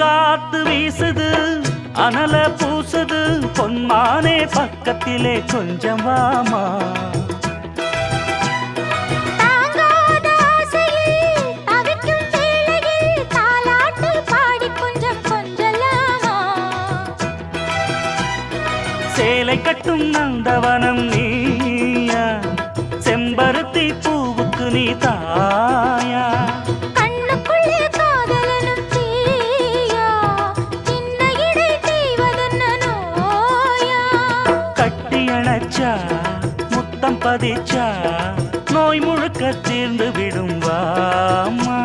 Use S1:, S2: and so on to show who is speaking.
S1: பூங்காத்து வீசுது அனல பூசுது பொன்மானே பக்கத்திலே கொஞ்சம் வாமா சேலை கட்டும் நந்தவனம் நீயா செம்பருத்தி பூவுக்கு நீ தாயா கட்டியணைச்சா முத்தம் பதிச்சா நோய் முழுக்க தீர்ந்து விடும் வாமா